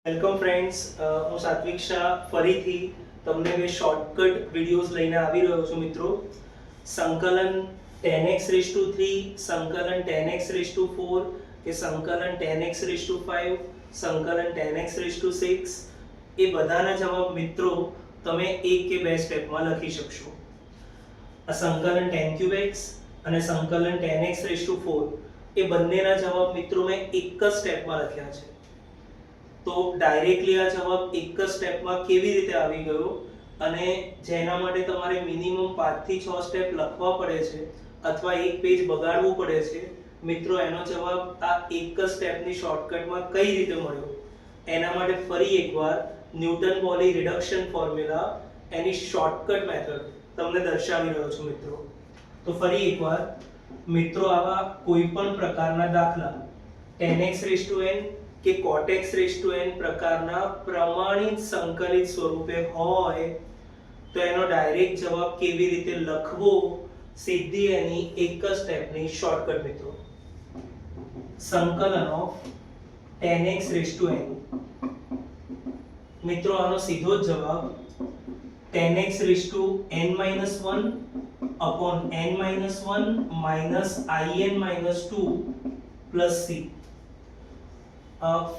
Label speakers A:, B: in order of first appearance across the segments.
A: Welcome friends, હું સાત્વિક શાહ ફરીથી તમને બે શોર્ટકટ વિડીયોઝ લઈને આવી રહ્યો છું મિત્રો. સંકલન 10x3, સંકલન 10x4 કે સંકલન 10x5, સંકલન 10x6 એ બધાના જવાબ મિત્રો તમે એક કે બે સ્ટેપમાં લખી શકશો. આ સંકલન 10x અને સંકલન 10x4 એ બંનેના જવાબ મિત્રો મેં એક જ સ્ટેપમાં લખ્યા છે. તો ડાયરેક્ટલી આ જવાબ એક જ સ્ટેપમાં કેવી રીતે આવી ગયો અને જેના માટે તમારે મિનિમમ 5 થી 6 સ્ટેપ લખવા પડે છે અથવા એક પેજ બગાડવું પડે છે મિત્રો, એનો જવાબ આ એક જ સ્ટેપની શોર્ટકટમાં કઈ રીતે મળ્યો એના માટે ફરી એકવાર ન્યૂટન પોલી રિડક્શન ફોર્મ્યુલા એની શોર્ટકટ મેથડ તમને દર્શાવી રહ્યો છું મિત્રો. તો ફરી એકવાર મિત્રો, આવા કોઈ પણ પ્રકારના દાખલા 10xn કે cot x(n) પ્રકારના પ્રમાણિત સંકલિત સ્વરૂપે હોય તો એનો ડાયરેક્ટ જવાબ કેવી રીતે લખવો, સીધી એની એક જ સ્ટેપની શોર્ટકટ મિત્રો. સંકલન ઓફ 10xn મિત્રો, આનો સીધો જ જવાબ 10xn-1 upon n-1 minus in-2 plus c.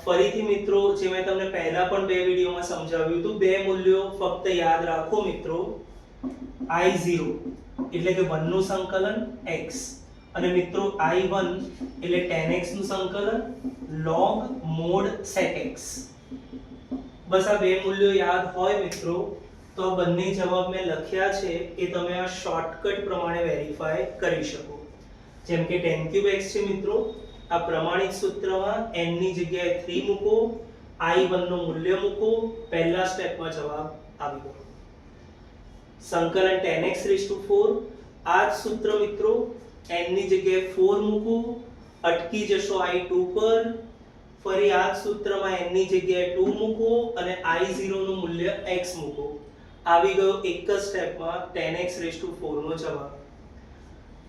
A: ફરીથી મિત્રો, જે મેં તમને પહેલા પણ બે વિડીયોમાં સમજાવ્યું હતું, બે મૂલ્યો ફક્ત યાદ રાખો મિત્રો. I0 એટલે કે 1 નું સંકલન x અને મિત્રો I1 એટલે 10x નું સંકલન log mod sec x. બસ આ બે મૂલ્યો યાદ હોય મિત્રો તો આ બંને જવાબ મેં લખ્યા છે એ તમે આ શોર્ટકટ પ્રમાણે વેરીફાઈ કરી શકો. જેમ કે 10x છે મિત્રો, આ પ્રમાણિત સૂત્રમાં n ની જગ્યાએ 3 મૂકો, I1 નું મૂલ્ય મૂકો, પહેલા સ્ટેપમાં જવાબ આવી ગયો. સંકલન 10x4, આ જ સૂત્ર મિત્રો, n ની જગ્યાએ 4 મૂકો, અટકી જશો I2 પર, ફરી આ જ સૂત્રમાં n ની જગ્યાએ 2 મૂકો અને I0 નું મૂલ્ય x મૂકો. આવી ગયો એક જ સ્ટેપમાં 10x4 નો જવાબ.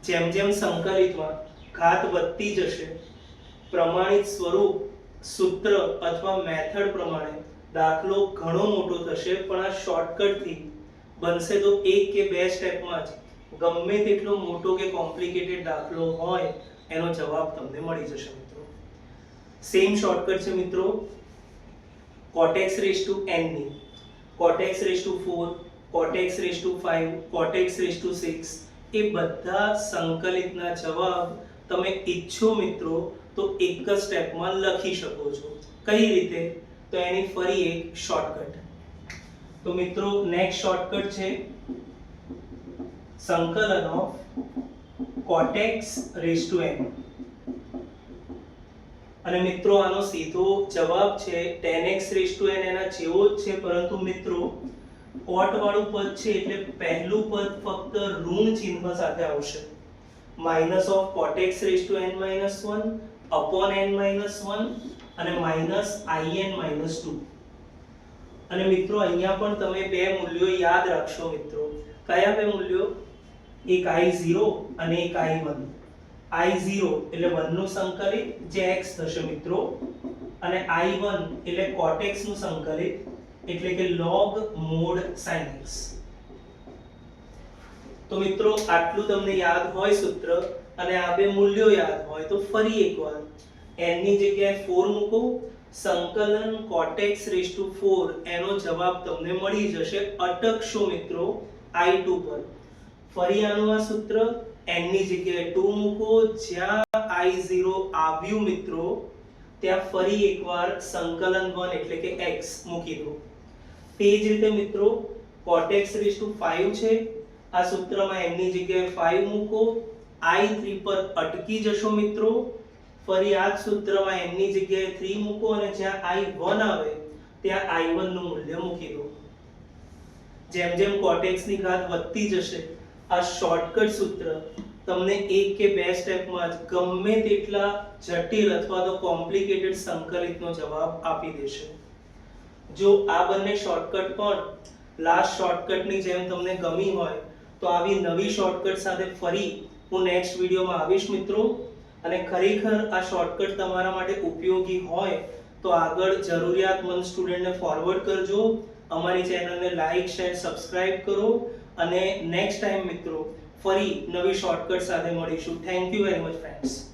A: જેમ જેમ સંકલિતમાં ઘાત વધતી જશે, પ્રમાણિત સ્વરૂપ, સૂત્ર અથવા મેથડ પ્રમાણે દાખલો ઘણો મોટો થશે, પણ આ શોર્ટકટથી બનશે તો એક કે બે સ્ટેપમાં જ ગમે તેટલો મોટો કે કોમ્પ્લિકેટેડ દાખલો હોય એનો જવાબ તમને મળી જશે મિત્રો. સેમ શોર્ટકટ છે મિત્રો cot x(n) ની. cot x(4), cot x(5), cot x(6) એ બધા સંકલિતના જવાબ તમે ઈચ્છો મિત્રો તો એક જ સ્ટેપમાં લખી શકો છો. કઈ રીતે? તો એની ફરી એક શોર્ટકટ. તો મિત્રો નેક્સ્ટ શોર્ટકટ છે સંકલન ઓફ cot x(n) અને મિત્રો આનો સીધો જવાબ છે 10x(n) એના જેવો જ છે, પરંતુ મિત્રો cot વાળું પદ છે એટલે પહેલું પદ ફક્ત ઋણ ચિહ્ન સાથે આવશે. minus of cot x(n-1) upon n-1 અને minus in-2. અને મિત્રો અહીંયા પણ તમે બે મૂલ્યો યાદ રાખશો મિત્રો. કયા બે મૂલ્યો? એક I0 અને એક I1. I0 એટલે 1 નું સંકલિત જે x થશે મિત્રો, અને I1 એટલે cot x નું સંકલિત એટલે કે log mod sin x. તો મિત્રો આટલું તમને યાદ હોય સૂત્ર અને આ બે મૂલ્યો યાદ હોય તો ફરી એકવાર n ની જગ્યાએ 4 મૂકો, સંકલન cot x(4) એનો જવાબ તમને મળી જશે. અટકશો મિત્રો I2 પર. ફરી આનું આ સૂત્ર n ની જગ્યાએ 2 મૂકો, જ્યાં I0 આવ્યું મિત્રો ત્યાં ફરી એકવાર સંકલન 1 એટલે કે x મૂકી દો. તે જ રીતે મિત્રો cot x(5) છે, આ સૂત્રમાં n ની જગ્યાએ 5 મૂકો, I3 પર અટકી જશો મિત્રો, ફરી આ જ સૂત્રમાં n ની જગ્યાએ 3 મૂકો અને જ્યાં I1 આવે ત્યાં I1 નું મૂલ્ય મૂકી દો. જેમ જેમ cot x ની ઘાત વધતી જશે આ શોર્ટકટ સૂત્ર તમને એક કે બે સ્ટેપમાં જ ગમે તેટલા જટિલ અથવા તો કોમ્પ્લિકેટેડ સંકલિતનો જવાબ આપી દેશે. જો આ બંને શોર્ટકટ પણ લાસ્ટ શોર્ટકટની જેમ તમને ગમી હોય તો આવી નવી શોર્ટકટ સાથે ફરી હું નેક્સ્ટ વિડીયોમાં આવીશ મિત્રો. અને ખરેખર આ શોર્ટકટ તમારા માટે ઉપયોગી હોય તો આગળ જરૂરિયાતમંદ સ્ટુડન્ટને ફોરવર્ડ કરજો. અમારી ચેનલને લાઈક શેર સબસ્ક્રાઇબ કરો અને નેક્સ્ટ ટાઈમ મિત્રો ફરી નવી શોર્ટકટ સાથે મળીશું. Thank you very much friends.